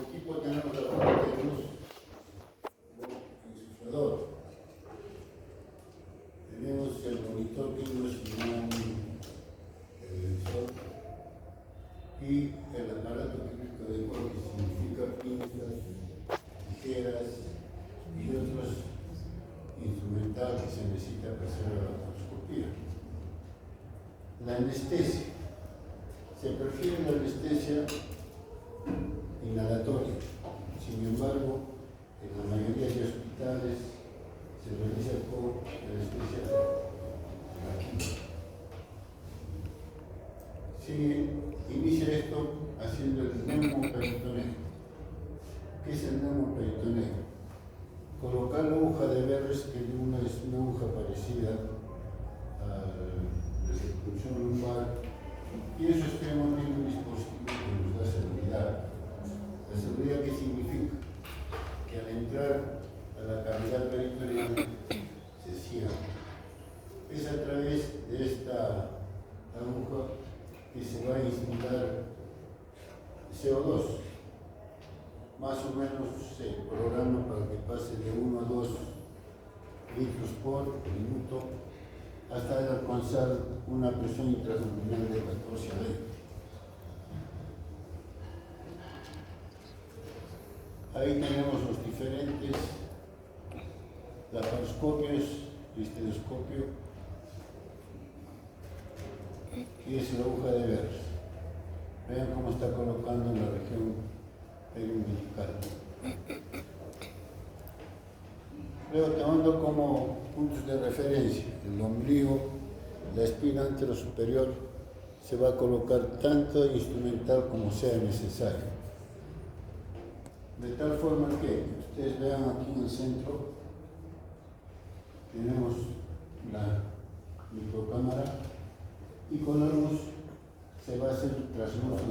equipo tenemos la parte de luz, insuflador. Tenemos el monitor que no es un televisor y el aparato químico de corte, que significa pinzas, tijeras y otros instrumentales que se necesita para hacer la laparoscopía. La anestesia. Se prefiere la anestesia inhalatoria. Sin embargo, en la mayoría de hospitales se realiza con anestesia aquí. Se inicia esto haciendo el neumoperitoneo. ¿Qué es el neumoperitoneo? Colocar la aguja de Verres, que es una aguja parecida a la circunción lumbar, y eso es un dispositivo que nos da seguridad. ¿La seguridad qué significa? Que al entrar a la cavidad peritoneal se cierra. Es a través de esta aguja que se va a instilar CO2. Más o menos se programa para que pase de 1 a 2 litros por minuto hasta alcanzar una presión intraabdominal de 14 a 20. Ahí tenemos los diferentes laparoscopios y estetoscopio, y es la aguja de Verres. Vean cómo está colocando en la región periumbilical. Luego tomando como puntos de referencia el ombligo, la espina anterosuperior, se va a colocar tanto instrumental como sea necesario. De tal forma que ustedes vean aquí en el centro, tenemos la microcámara y con la luz se va a hacer trasluz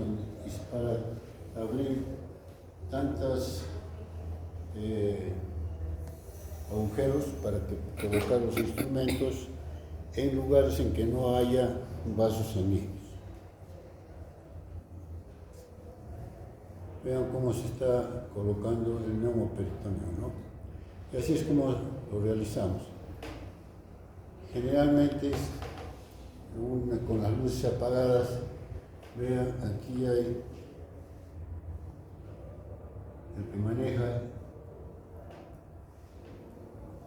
para abrir tantas agujeros para colocar los instrumentos en lugares en que no haya vasos sanguíneos. Vean cómo se está colocando el neumoperitoneo, ¿no? Y así es como lo realizamos. Generalmente con las luces apagadas. Vean, aquí hay el que maneja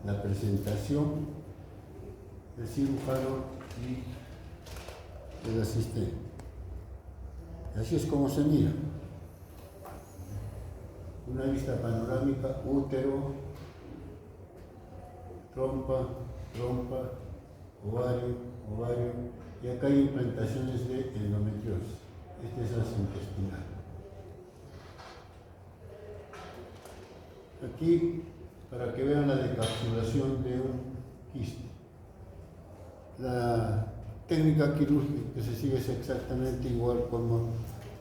la presentación, el cirujano y el asistente. Así es como se mira. Una vista panorámica, útero, trompa, ovario, y acá hay implantaciones de endometriosis. Este es el intestinal. Aquí, para que vean la decapsulación de un quiste. La técnica quirúrgica que se sigue es exactamente igual como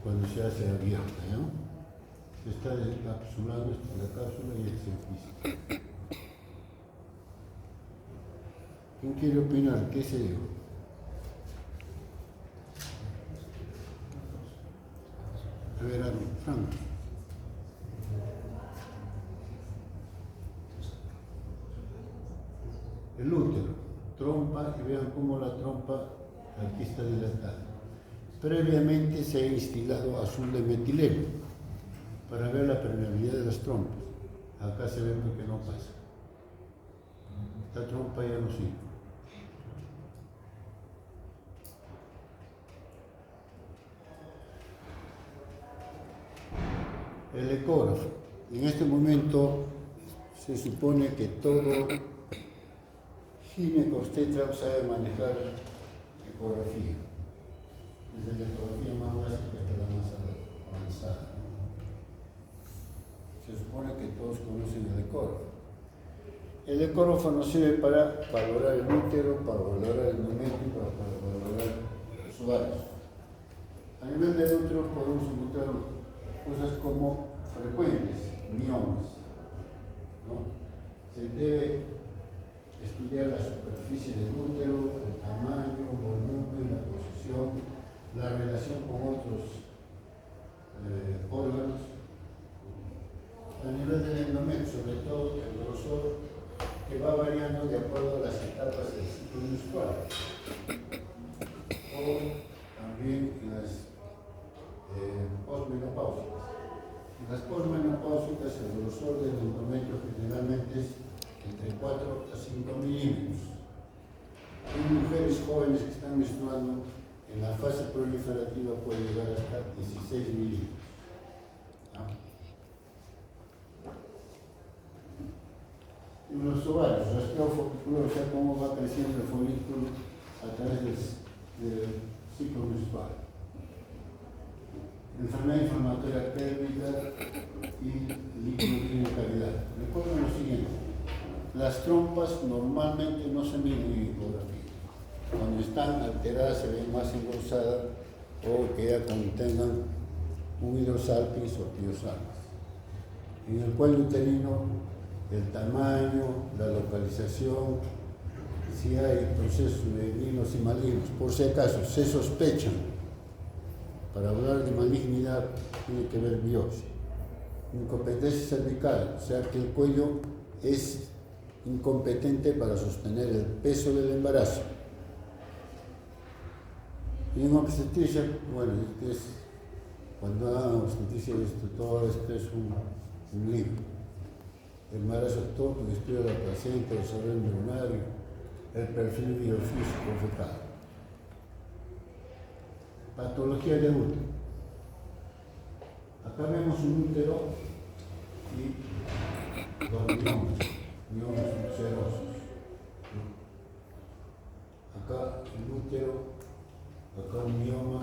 cuando se hace abierta, ¿no? Se está decapsulando la cápsula y este es el quiste. ¿Quién quiere opinar? ¿Qué se dio? A ver, Frank. El útero, trompa, y vean cómo la trompa aquí está dilatada. Previamente se ha instilado azul de metileno para ver la permeabilidad de las trompas. Acá se ve porque no pasa. Esta trompa ya no sirve. El ecógrafo. En este momento se supone que todo ginecobstetra sabe manejar ecografía. Desde la ecografía más básica hasta la más avanzada. Se supone que todos conocen el ecógrafo. El ecógrafo nos sirve para valorar el útero, para valorar el endometrio, para valorar los ovarios. A nivel del útero podemos encontrar cosas como frecuentes, miomas, ¿no? Se debe estudiar la superficie del útero, el tamaño, volumen, la posición, la relación con otros órganos, jóvenes que están menstruando, en la fase proliferativa puede llegar hasta 16 milímetros. En los ovarios, rastreo folículo, o sea, cómo va creciendo el folículo a través del ciclo menstrual. Enfermedad inflamatoria pélvica y líquido de calidad. Recuerden lo siguiente: las trompas normalmente no se miden en ecografía. Cuando están alteradas se ven más engrosadas o que ya contengan un hidrosalpis o tiosalpis. En el cuello uterino, el tamaño, la localización, si hay procesos benignos y malignos. Por si acaso se sospechan, para hablar de malignidad tiene que ver biopsia. Incompetencia cervical, o sea que el cuello es incompetente para sostener el peso del embarazo. Y en obstetricia, bueno, cuando hagan obstetricia, todo esto es un libro. El embarazo ectópico, el estudio de la placenta, el desarrollo embrionario, el perfil biofísico fetal. Patología de útero. Acá vemos un útero y dos miomas ulcerosos. Acá el útero, acá un mioma,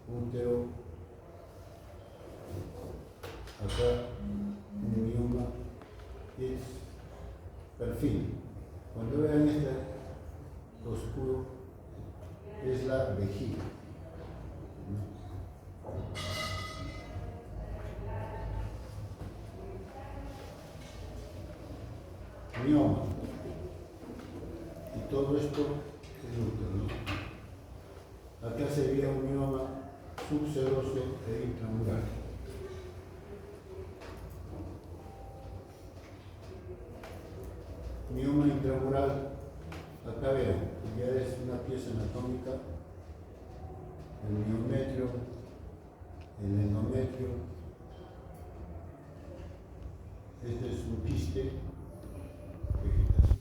útero, acá un mioma, es perfil. Cuando vean este oscuro, es la vejiga. Mioma. Y todo esto es útero, ¿no? Acá sería un mioma subseroso e intramural. Mioma intramural, acá vean, ya es una pieza anatómica, el miometrio, el endometrio, este es un quiste, vegetación.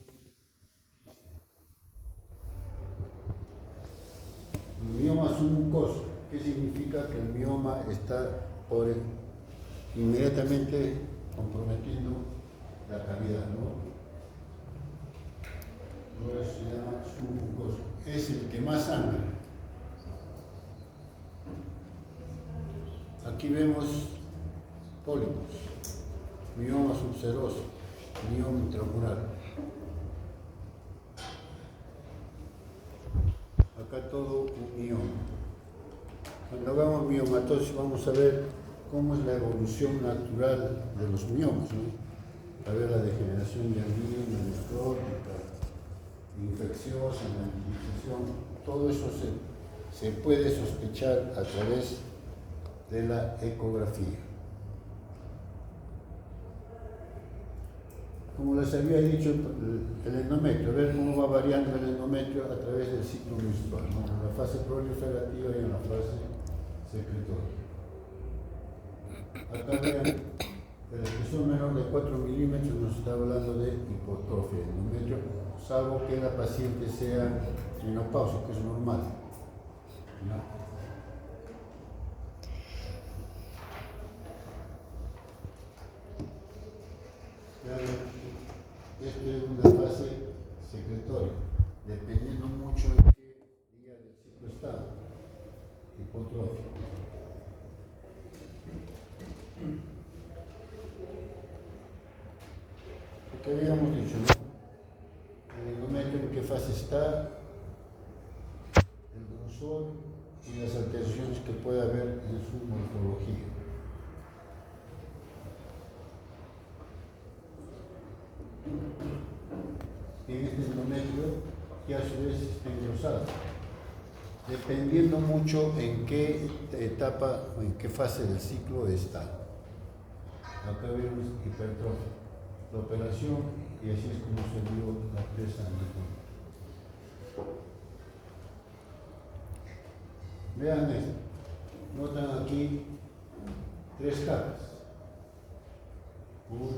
El mioma es un mucoso. ¿Qué significa? Que el mioma está inmediatamente comprometiendo la cavidad, ¿no? Ahora se llama submucoso. Es el que más sangra. Aquí vemos pólipos, mioma subseroso, mioma intramural. Acá todo un mioma. Cuando hagamos miomatosis vamos a ver cómo es la evolución natural de los miomas, ¿no? A ver la degeneración sanguínea, necrótica, infecciosa, la infiltración, todo eso se puede sospechar a través de la ecografía. Como les había dicho, el endometrio, ver cómo va variando el endometrio a través del ciclo menstrual, ¿no? En la fase proliferativa y en la fase secretoria. Acá vean, el espesor menor de 4 milímetros nos está hablando de hipotrofia del endometrio, salvo que la paciente sea menopausia, que es normal, ¿no? Esto es una fase secretoria, dependiendo mucho de qué día del ciclo está, hipotrofia. Lo que habíamos dicho, ¿no? En el endometrio en qué fase está, el grosor y las alteraciones que puede haber en su morfología. En este endometrio que a su vez está engrosado, dependiendo mucho en qué etapa o en qué fase del ciclo está. Acá vemos hipertrofia, la operación, y así es como se dio la presa anatómica. Vean esto, notan aquí 3 capas, 1, 2,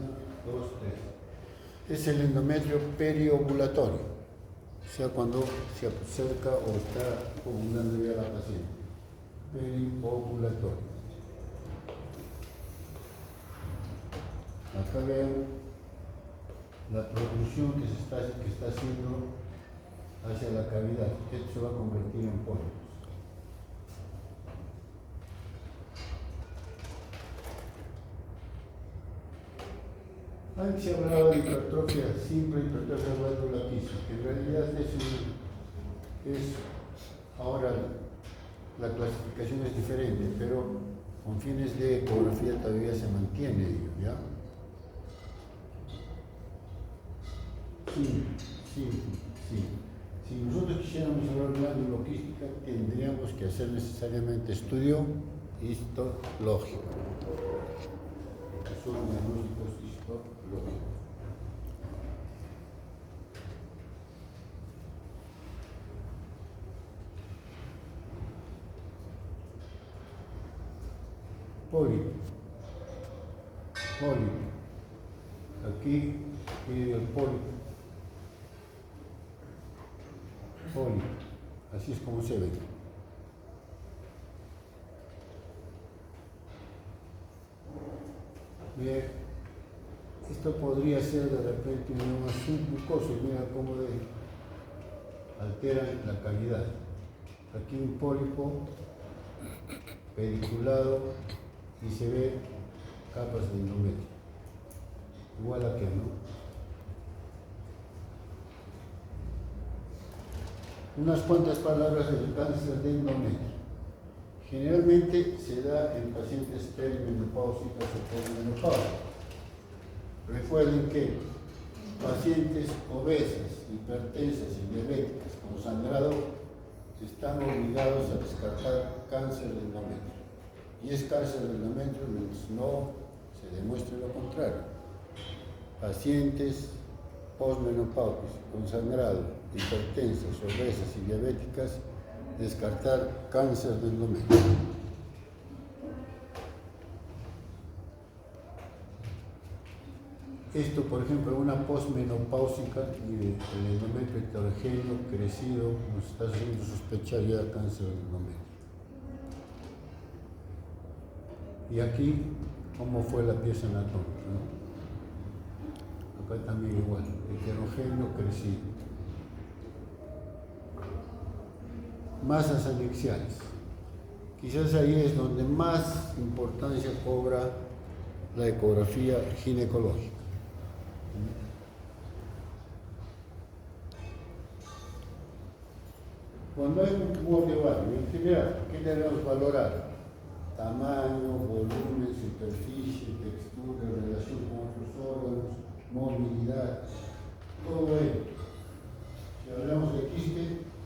3. Es el endometrio periovulatorio. o sea, cuando se acerca o está ovulando ya la paciente. Periovulatorio. Acá vean la producción que está haciendo hacia la cavidad. Esto se va a convertir en pólipos. Antes se hablaba de hipertrofia simple, hipertrofia valvulaticia, que en realidad es ahora la clasificación es diferente, pero con fines de ecografía todavía se mantiene ello, ¿ya? Sí. Si nosotros quisiéramos hablar de glándula quística, tendríamos que hacer necesariamente estudio histológico. Son diagnósticos histológicos. Pólipo. Aquí tiene el pólipo. Así es como se ve. Bien, esto podría ser de repente una submucosa, mira cómo altera la cavidad. Aquí un pólipo pediculado y se ve capas de endometrio. Igual a que no. Unas cuantas palabras del cáncer de endometrio. Generalmente se da en pacientes perimenopáusicas o perimenopáusicas. Recuerden que pacientes obesas, hipertensas y diabéticas con sangrado están obligados a descartar cáncer de endometrio. Y es cáncer de endometrio mientras no se demuestre lo contrario. Pacientes posmenopáusicos con sangrado, hipertensas, obesas y diabéticas, descartar cáncer de endometrio. Esto, por ejemplo, una posmenopáusica y el endometrio heterogéneo crecido nos está haciendo sospechar ya cáncer de endometrio. Y aquí, ¿cómo fue la pieza anatómica, ¿no? Acá también igual, heterogéneo crecido. Masas anexiales. Quizás ahí es donde más importancia cobra la ecografía ginecológica. Cuando hay un tumor de ovario, en general, ¿qué debemos valorar? Tamaño, volumen, superficie, textura, relación con otros órganos, movilidad, todo ello. Si hablamos de quiste,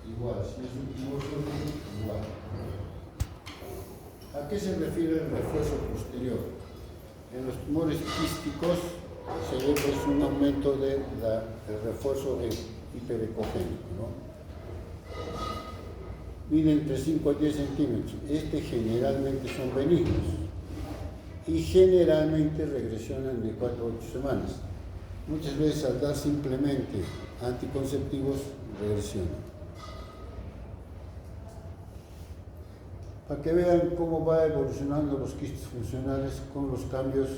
igual. Si es un tumor sólido, igual. ¿A qué se refiere el refuerzo posterior? En los tumores quísticos se ve pues un aumento del refuerzo hiperecogénico, ¿no? Mide entre 5 a 10 centímetros. Generalmente son benignos y generalmente regresionan de 4 a 8 semanas. Muchas veces al dar simplemente anticonceptivos regresionan. Para que vean cómo va evolucionando los quistes funcionales con los cambios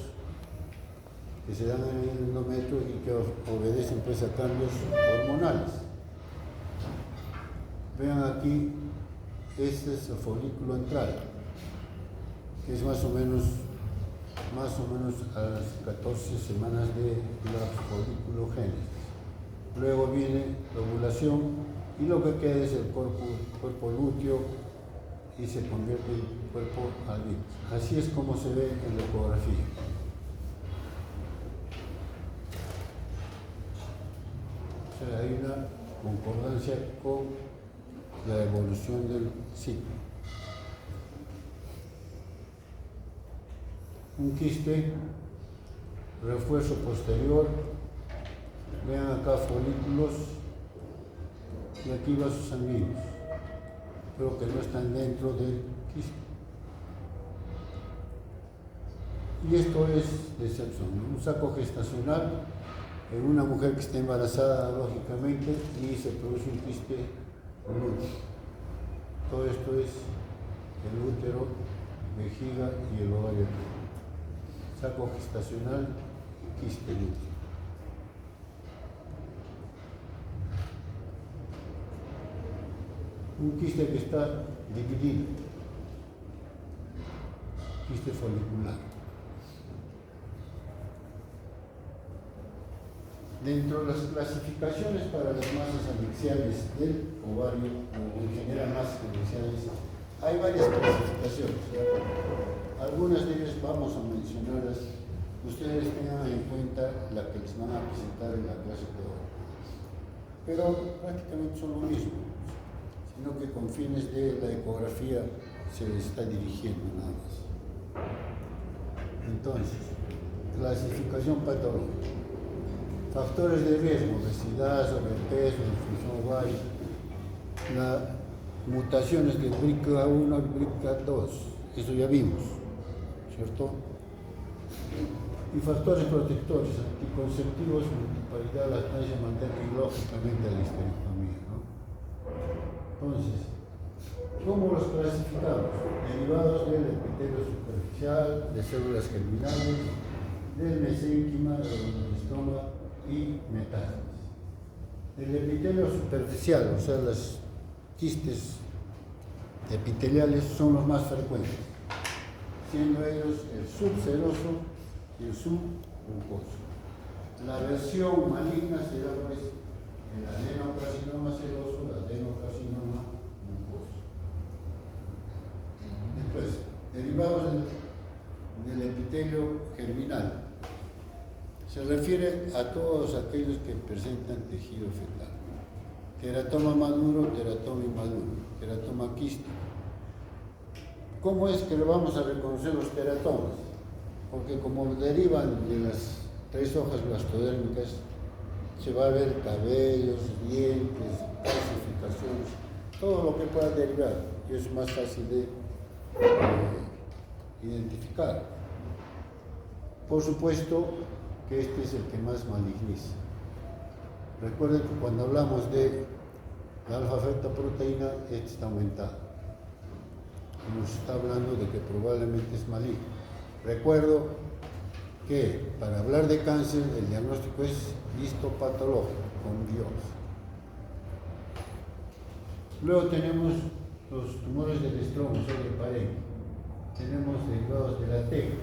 que se dan en el endometrio y que obedecen pues a cambios hormonales. Vean aquí, este es el folículo entral, que es más o menos a las 14 semanas de la folículogénesis. Luego viene la ovulación y lo que queda es el cuerpo lúteo y se convierte en cuerpo adulto. Así es como se ve en la ecografía. O sea, hay una concordancia con la evolución del ciclo. Un quiste, refuerzo posterior, vean acá folículos y aquí vasos sanguíneos, pero que no están dentro del quiste. Y esto es decepción. Un saco gestacional en una mujer que está embarazada, lógicamente, y se produce un quiste lúteo. Todo esto es el útero, vejiga y el ovario. Saco gestacional, quiste lúteo. Un quiste que está dividido, quiste folicular. Dentro de las clasificaciones para las masas anexiales del ovario, o en general masas anexiales, hay varias clasificaciones. Algunas de ellas vamos a mencionarlas. Ustedes tengan en cuenta la que les van a presentar en la clase de hoy. Pero prácticamente son lo mismo, sino que con fines de la ecografía se les está dirigiendo nada más. Entonces, clasificación patológica. Factores de riesgo: obesidad, sobrepeso, disfunción ovárica, las mutaciones del BRCA1 al BRCA2, eso ya vimos, ¿cierto? Y factores protectores, anticonceptivos, multiparidad, lactancia materna y lógicamente la histerectomía, ¿no? Entonces, ¿cómo los clasificamos? Derivados del epitelio superficial, de células germinales, del mesénquima, del estoma y metástasis. El epitelio superficial, o sea, las quistes epiteliales son los más frecuentes, siendo ellos el subseroso y el submucoso. La versión maligna será pues el adenocarcinoma seroso, el adenocarcinoma mucoso. Después, derivados del epitelio germinal. Se refiere a todos aquellos que presentan tejido fetal. Teratoma maduro, teratoma inmaduro, teratoma quístico. ¿Cómo es que lo vamos a reconocer los teratomas? Porque como derivan de las 3 hojas blastodérmicas, se va a ver cabellos, dientes, calcificaciones, todo lo que pueda derivar, y es más fácil de identificar. Por supuesto que este es el que más maligniza. Recuerden que cuando hablamos de la alfa-fetoproteína, este está aumentado. Nos está hablando de que probablemente es maligno. Recuerdo que para hablar de cáncer, el diagnóstico es histopatológico, con biopsia. Luego tenemos los tumores del estroma, sobre parénquima. Tenemos derivados de la teca,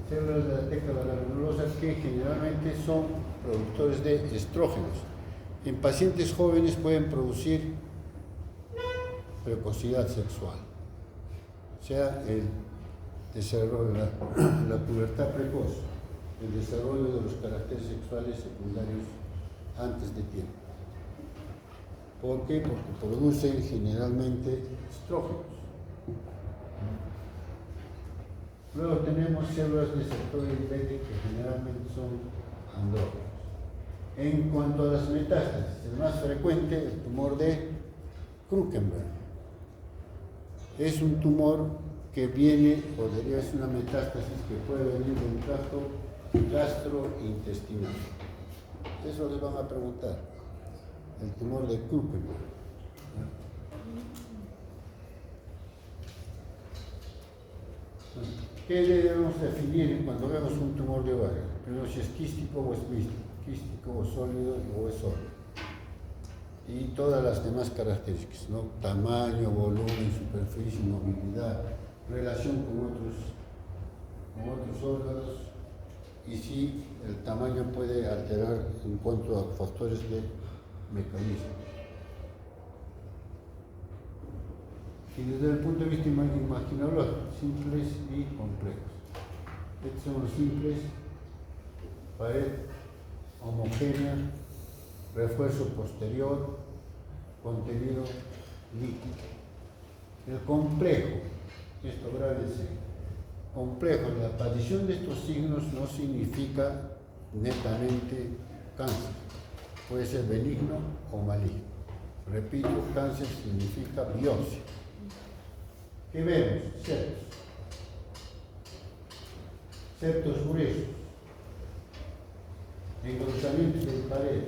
células de la teca granulosa que generalmente son productores de estrógenos. En pacientes jóvenes pueden producir precocidad sexual, o sea, el desarrollo de la pubertad precoz, el desarrollo de los caracteres sexuales secundarios antes de tiempo. ¿Por qué? Porque producen generalmente estrógenos. Luego tenemos células de receptores beta que generalmente son andrógenos. En cuanto a las metástasis, el más frecuente, el tumor de Krukenberg. Es un tumor que viene, o debería ser una metástasis que puede venir del tracto gastrointestinal. Eso les van a preguntar. El tumor de Krukenberg. ¿Qué debemos definir cuando vemos un tumor de ovario? Primero, si es quístico o es quístico o sólido o es sólido. Y todas las demás características, ¿no? Tamaño, volumen, superficie, movilidad, relación con otros órganos, y si el tamaño puede alterar en cuanto a factores de mecanismo. Y desde el punto de vista imaginológico, simples y complejos. Estos son los simples: pared homogénea, refuerzo posterior, contenido líquido. El complejo, esto grábense, complejo, la aparición de estos signos no significa netamente cáncer, puede ser benigno o maligno. Repito, cáncer significa biopsia. ¿Qué vemos? Septos gruesos, engrosamientos de pared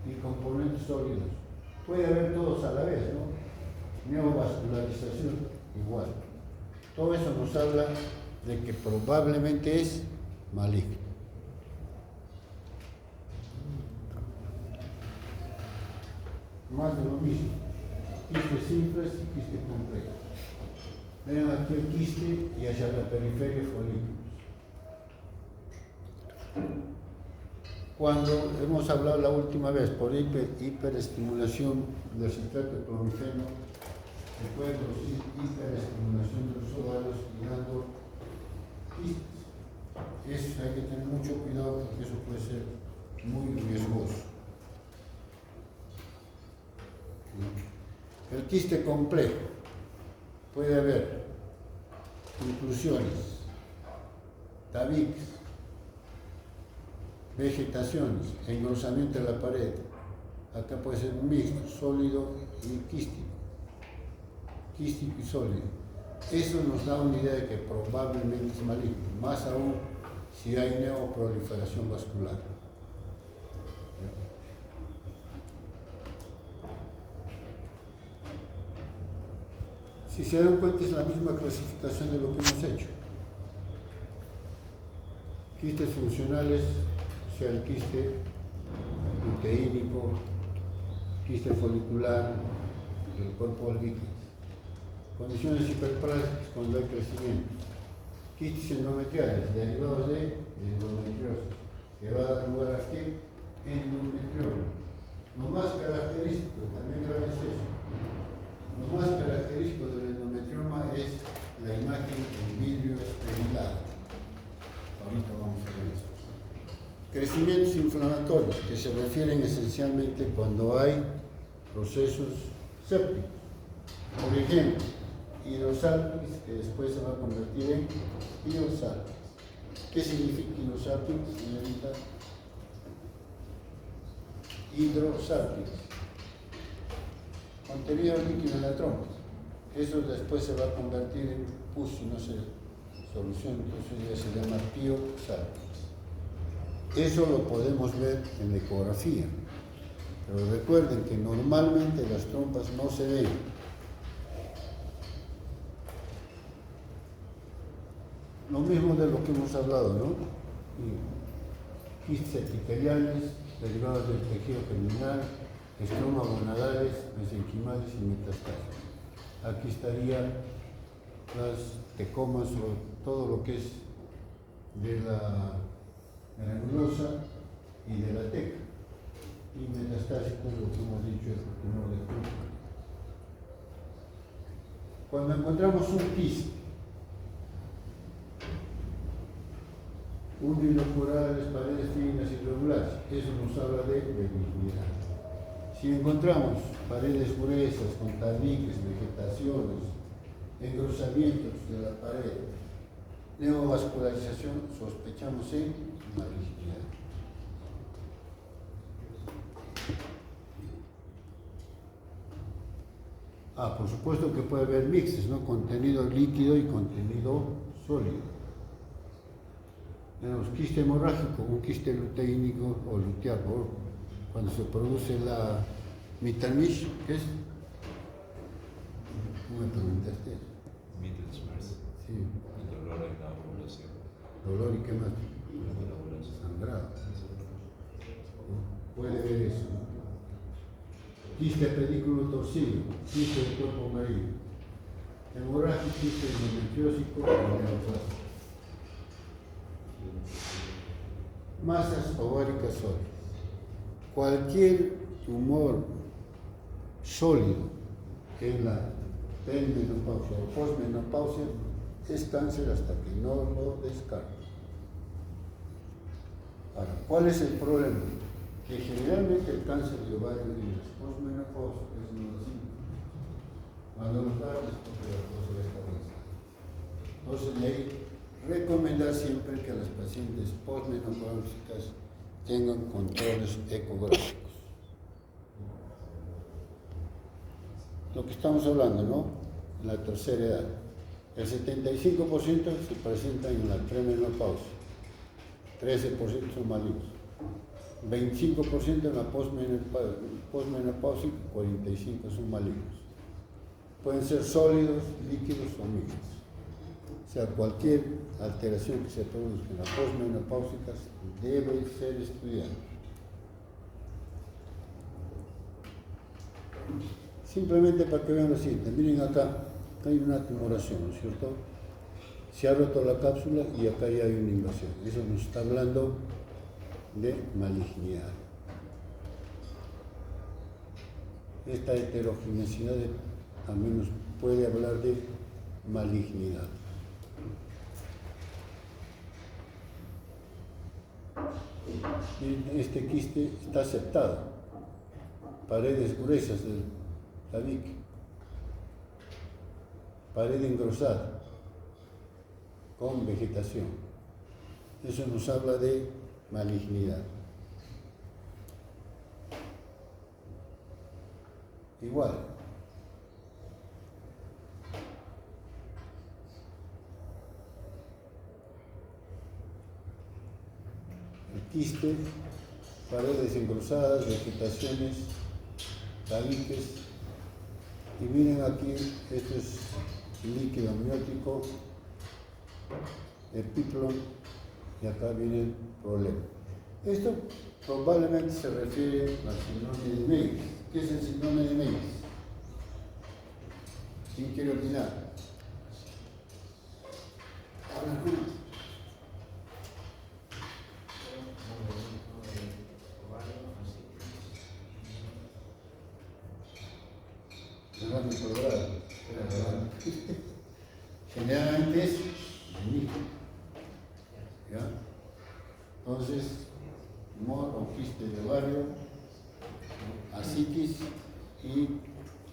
y componentes sólidos. Puede haber todos a la vez, ¿no? Neovascularización, igual. Todo eso nos habla de que probablemente es maligno. Más de lo mismo, quistes simples y quistes complejos. Vean aquí el quiste y hacia la periferia folículos. Cuando hemos hablado la última vez por hiperestimulación del citrato de clorofeno, se puede producir hiperestimulación de los ovarios y dando quistes. Eso hay que tener mucho cuidado porque eso puede ser muy riesgoso. El quiste complejo puede haber inclusiones, tabiques, vegetaciones, engrosamiento de la pared. Acá puede ser un mixto, sólido y quístico y sólido. Eso nos da una idea de que probablemente es maligno, más aún si hay neoproliferación vascular. Si se dan cuenta, es la misma clasificación de lo que hemos hecho. Quistes funcionales, o sea, el quiste luteínico, quiste folicular, el cuerpo albícola. Condiciones hiperplásicas cuando hay crecimiento. Quistes endometriales, derivados de endometriosis, que va a dar lugar a qué? Endometrioma. Lo más característico, también grave es eso. Lo más característico del endometrioma es la imagen en vidrio esterilado. Ahorita vamos a ver eso. Crecimientos inflamatorios, que se refieren esencialmente cuando hay procesos sépticos. Por ejemplo, hidrosalpinx, que después se va a convertir en hidrosalpinx. ¿Qué significa hidrosalpinx, señorita? Hidrosalpinx. Contenido líquido en la trompa. Eso después se va a convertir en pus si no se soluciona, entonces ya se llama piosalpinx. Eso lo podemos ver en la ecografía. Pero recuerden que normalmente las trompas no se ven. Lo mismo de lo que hemos hablado, ¿no? Quistes epiteliales, derivados del tejido germinal, estromas gonadales, mesenquimales y metastasis. Aquí estarían las tecomas o todo lo que es de la granulosa y de la teca. Y metastásico es lo que hemos dicho, el tumor de Kupffer. Cuando encontramos un quiste, unilocorales, paredes finas y regulares, eso nos habla de benignidad. Si encontramos paredes gruesas con tabiques, vegetaciones, engrosamientos de la pared, neovascularización, sospechamos en malignidad. Por supuesto que puede haber mixes, ¿no? Contenido líquido y contenido sólido. Tenemos quiste hemorrágico, un quiste luteínico o luteal, cuando se produce la Mittelmisch, ¿qué es? ¿Cómo me preguntaste? Mittelschmerz. Sí. El dolor en la ovulación. Dolor y qué más. Sangrado. Puede ver eso. Quiste pedículo torcido, quiste del cuerpo marino. Hemorrágico, quiste endometriósico y neoplásico. Masas ováricas sólidas. Cualquier tumor sólido en la perimenopausia o posmenopausia es cáncer hasta que no lo descarten. Ahora, ¿cuál es el problema? Que generalmente el cáncer de ovario y las posmenopausias es nocivo. Cuando los varones, porque la cosa va a estar. Entonces, de ahí recomendar siempre que las pacientes posmenopáusicas tengan controles ecográficos. Lo que estamos hablando, ¿no? En la tercera edad. El 75% se presenta en la premenopausia, 13% son malignos. 25% en la posmenopáusica, 45% son malignos. Pueden ser sólidos, líquidos o mixtos. O sea, cualquier alteración que se produzca en la posmenopáusica debe ser estudiada. Simplemente para que vean lo siguiente, miren acá hay una tumoración, ¿no es cierto? Se ha roto la cápsula y acá ya hay una invasión. Eso nos está hablando de malignidad. Esta heterogeneidad también nos puede hablar de malignidad. Este quiste está aceptado. Paredes gruesas del tabique. Pared engrosada con vegetación. Eso nos habla de malignidad. Igual. El quiste, paredes engrosadas, vegetaciones, tabiques. Y miren aquí, esto es líquido amniótico, epiplon, y acá viene el problema. Esto probablemente se refiere al síndrome de Meigs. ¿Qué es el síndrome de Meigs? ¿Quién quiere opinar? Generalmente es líquido. ¿Ya? Entonces, tumor o quiste de ovario, asitis y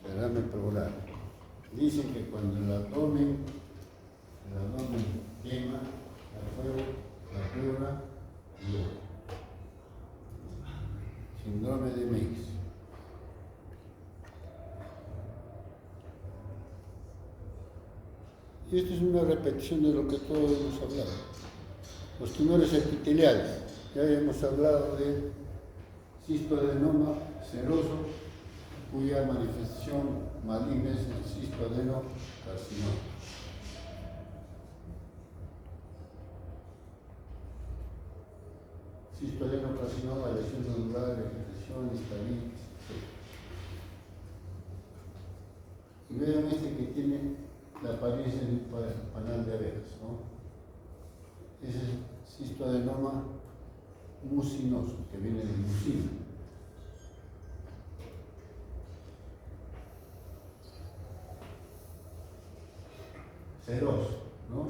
derrame pleural. Dicen que cuando el abdomen quema, el fuego, la pleura y síndrome de Meigs. Y esto es una repetición de lo que todos hemos hablado. Los tumores epiteliales. Ya hemos hablado de cistoadenoma seroso, cuya manifestación maligna es el cistoadenocarcinoma. Cistoadenocarcinoma, lesión nodular, vegetación, estabilis, etc. Y vean este que tiene la apariencia de un panal de abejas, ¿no? Es el cistoadenoma mucinoso, que viene del mucino. Seroso, ¿no?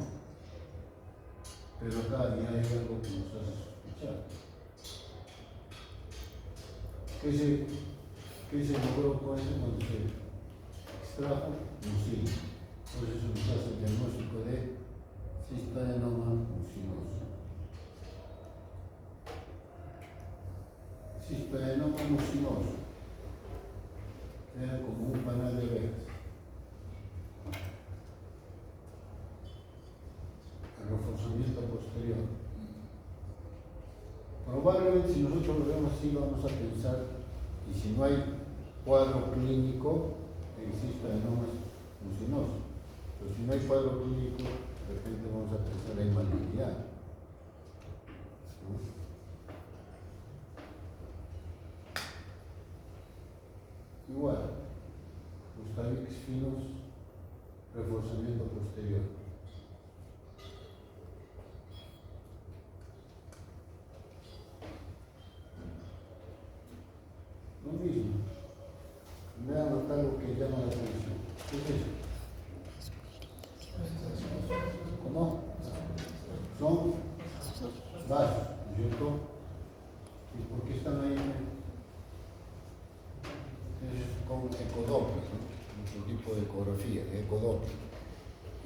Pero acá ya hay algo que nos hace sospechar. ¿Qué se logró con eso cuando se extrajo? Mucino. Por eso nos hace el diagnóstico de cistoadenoma mucinoso. Cistoadenoma mucinoso. Era como un panal de abejas. El reforzamiento posterior. Probablemente si nosotros lo vemos así vamos a pensar, y si no hay cuadro clínico, existe adenomas mucinosos. Pero si no hay cuadro clínico, de repente vamos a pensar en malignidad. ¿No? Igual, los tabiques finos, reforzamiento posterior. Lo mismo. Vean acá lo que llama la atención. ¿Qué es eso? ¿Cómo? Son vasos, ¿cierto? ¿Y por qué están ahí? Es con ecodoppler, ¿no? Otro tipo de ecografía, ecodoppler.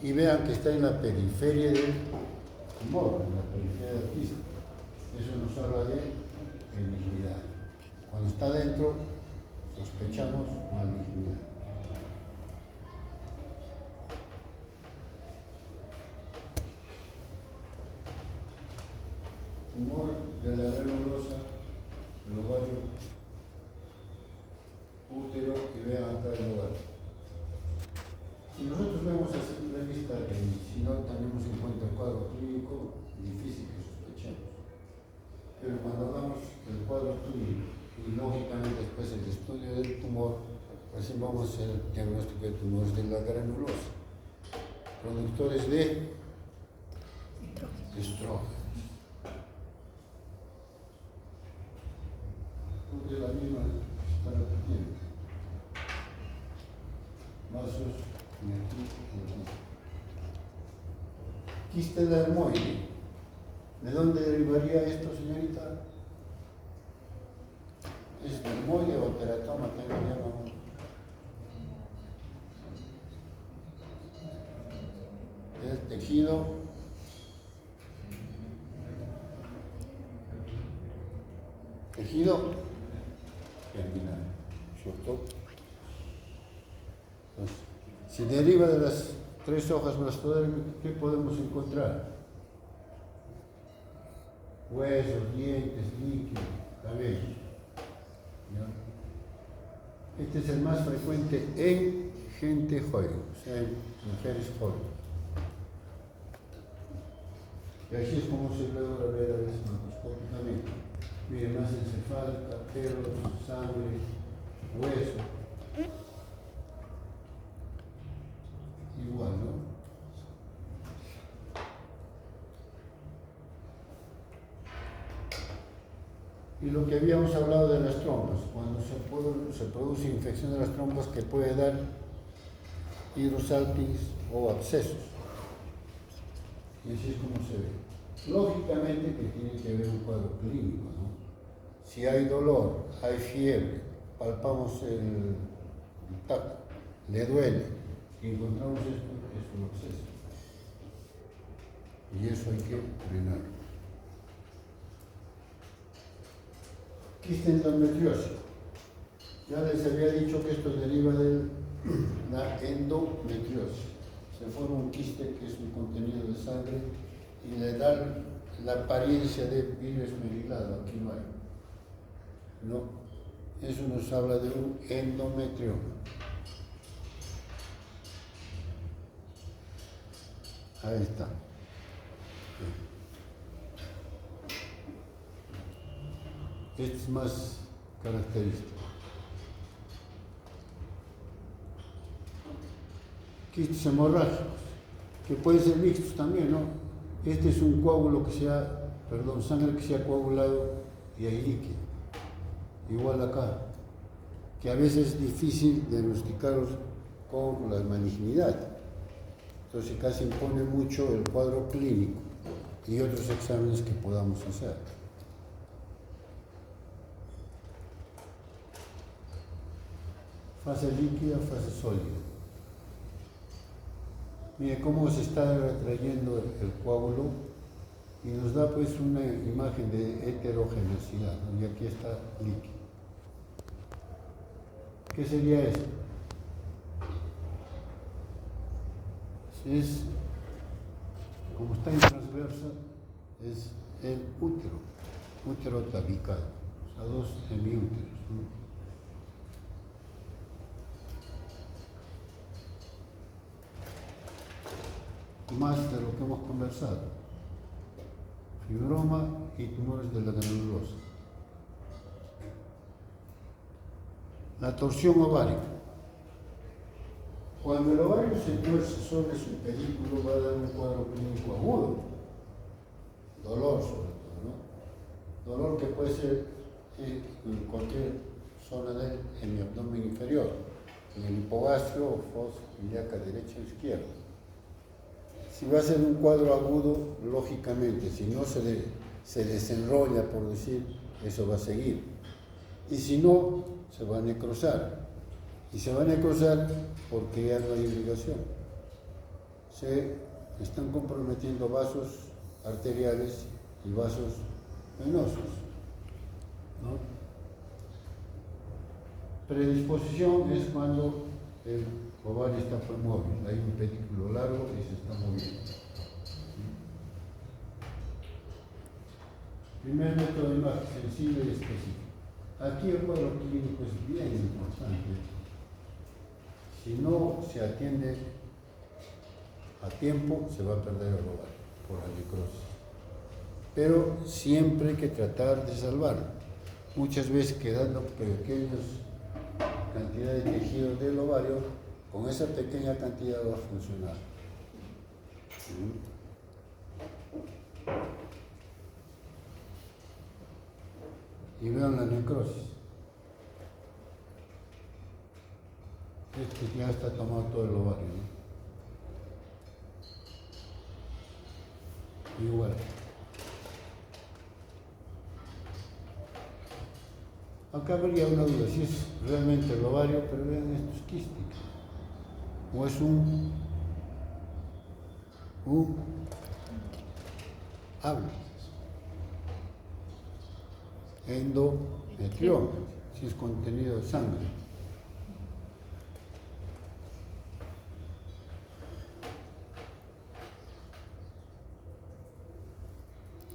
Y vean que está en la periferia del tumor, en la periferia del quiste. Eso nos habla de benignidad. Cuando está dentro, sospechamos malignidad. tumor de la granulosa, el ovario, útero, y vean acá el ovario. Si nosotros vemos a simple vista y si no tenemos en cuenta el cuadro clínico, difícil que sospechemos. Pero cuando hagamos el cuadro clínico y lógicamente después el estudio del tumor, así vamos a hacer el diagnóstico de tumores de la granulosa, productores de estrógenos. Porque la misma está repitiendo. Vasos, y aquí, y aquí. Quiste dermoide. ¿De dónde derivaría esto, señorita? Es dermoide o teratoma, que lo llamamos. El tejido germinal, ¿cierto? Entonces, si deriva de las 3 hojas blastodérmicas, ¿qué podemos encontrar? Huesos, dientes, líquido, cabello. ¿Ya? Este es el más frecuente en gente joven, o sea, en mujeres jóvenes. Y así es como se logra ver a veces macroscópicamente. Miren, más encefálica, pelos, sangre, hueso. Igual, ¿no? Y lo que habíamos hablado de las trompas, cuando se produce infección de las trompas que puede dar hidrosalpinx o abscesos. Y así es como se ve. Lógicamente que tiene que haber un cuadro clínico, ¿no? Si hay dolor, hay fiebre, palpamos el tacto, le duele, y encontramos esto, es un absceso. Y eso hay que frenarlo. Quiste endometriosis. Ya les había dicho que esto deriva de la endometriosis. Se forma un quiste que es un contenido de sangre y le da la apariencia de virus esmerilado. Aquí no hay. No, eso nos habla de un endometrioma. Ahí está. Este es más característico. Quistes hemorrágicos, que pueden ser mixtos también, ¿no? Este es un coágulo sangre que se ha coagulado y hay líquido. Igual acá, que a veces es difícil diagnosticarlos con la malignidad. Entonces casi impone mucho el cuadro clínico y otros exámenes que podamos hacer. Fase líquida, fase sólida. Mire cómo se está retrayendo el coágulo y nos da pues una imagen de heterogeneidad, ¿no? Y aquí está líquido. ¿Qué sería esto? Como está en transversa, es el útero tabical, o sea, 2 hemiúteros, ¿no? Más de lo que hemos conversado, fibroma y tumores de la granulosa. La torsión ovárica. Cuando el ovario se tuerce sobre su pedículo va a dar un cuadro clínico agudo, dolor sobre todo, ¿no? Dolor que puede ser en cualquier zona en mi abdomen inferior, en el hipogastrio o fosa ilíaca derecha o izquierda. Si va a ser un cuadro agudo, lógicamente, si no se desenrolla, por decir, eso va a seguir. Y si no, se va a necrosar. Y se va a necrosar porque ya no hay irrigación. Se están comprometiendo vasos arteriales y vasos venosos, ¿no? Predisposición es cuando el ovario está móvil, hay un pedículo largo y se está moviendo. Primer método de imagen, sensible y específico. Aquí el cuadro clínico es bien importante. Si no se atiende a tiempo, se va a perder el ovario por la necrosis. Pero siempre hay que tratar de salvarlo. Muchas veces quedando pequeñas cantidades de tejido del ovario, con esa pequeña cantidad va a funcionar. Y vean la necrosis. Este ya está tomado todo el ovario, ¿no? Igual. Acá habría una duda, si es realmente el ovario, pero vean, esto es quístico. O es un endometrioma, si es contenido de sangre.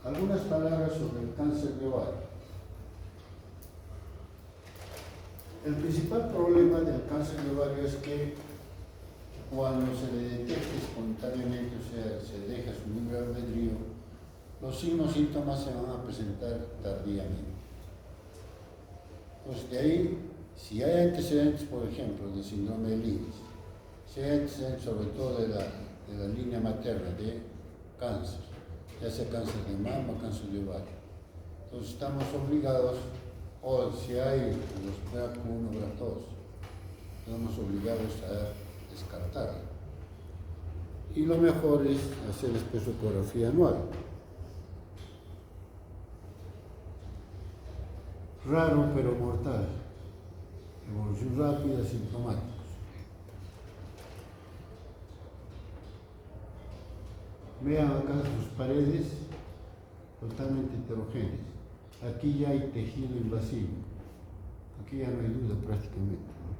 Algunas palabras sobre el cáncer de ovario. El principal problema del cáncer de ovario es que cuando se le detecta espontáneamente, o sea, se deja su libre albedrío, los signos y síntomas se van a presentar tardíamente. Pues de ahí, si hay antecedentes, por ejemplo, de síndrome de Lewis, si hay antecedentes sobre todo de la línea materna de cáncer, ya sea cáncer de mama o cáncer de ovario, entonces estamos obligados, o si hay los BRCA1, BRCA2, estamos obligados a descartarlo. Y lo mejor es hacer espectroscopia anual. Raro pero mortal. Evolución rápida, sintomáticos. Vean acá sus paredes totalmente heterogéneas. Aquí ya hay tejido invasivo. Aquí ya no hay duda prácticamente, ¿no?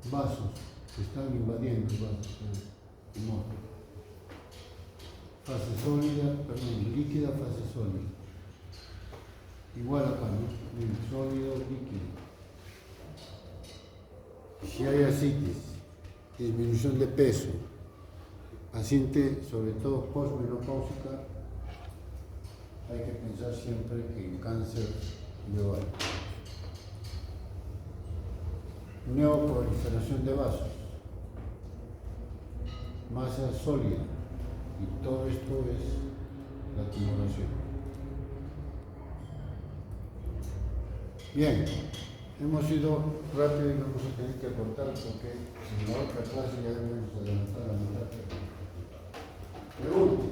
Vasos que están invadiendo vasos. No. Fase sólida, perdón, líquida, fase sólida. Igual acá, ¿no? Sólido, líquido. Si hay ascitis, disminución de peso, paciente sobre todo postmenopáusica, hay que pensar siempre en cáncer de ovario. Neoproliferación de vasos, masa sólida, y todo esto es la tumoración. Bien, hemos ido rápido y vamos a tener que cortar porque en la otra clase ya debemos adelantar la mitad. Pregunta.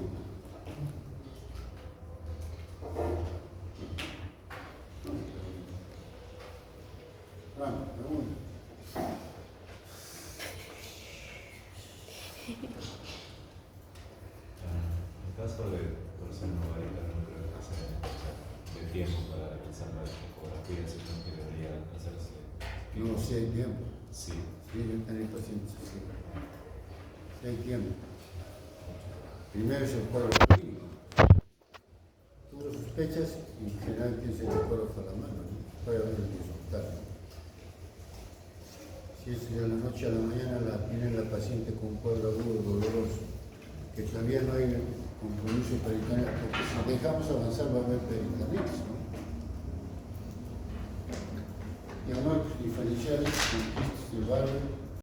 Pregunta. En caso de torsión ovárica, no creo que sea de tiempo para realizar la ecografía, sino que debería hacerse. No, si hay tiempo. Sí. Sí, yo tenía pacientes así. Si hay tiempo. Primero es el cuadro clínico. Tú lo sospechas y generalmente tienes el cuadro a la mano, ¿no? Puede haber el resultado. Si es de la noche a la mañana viene la paciente con un cuadro agudo doloroso, que todavía no hay compromiso peritoneal, porque si dejamos avanzar va a haber peritonitis, ¿no? Diagnósticos diferenciales con quistes de Barber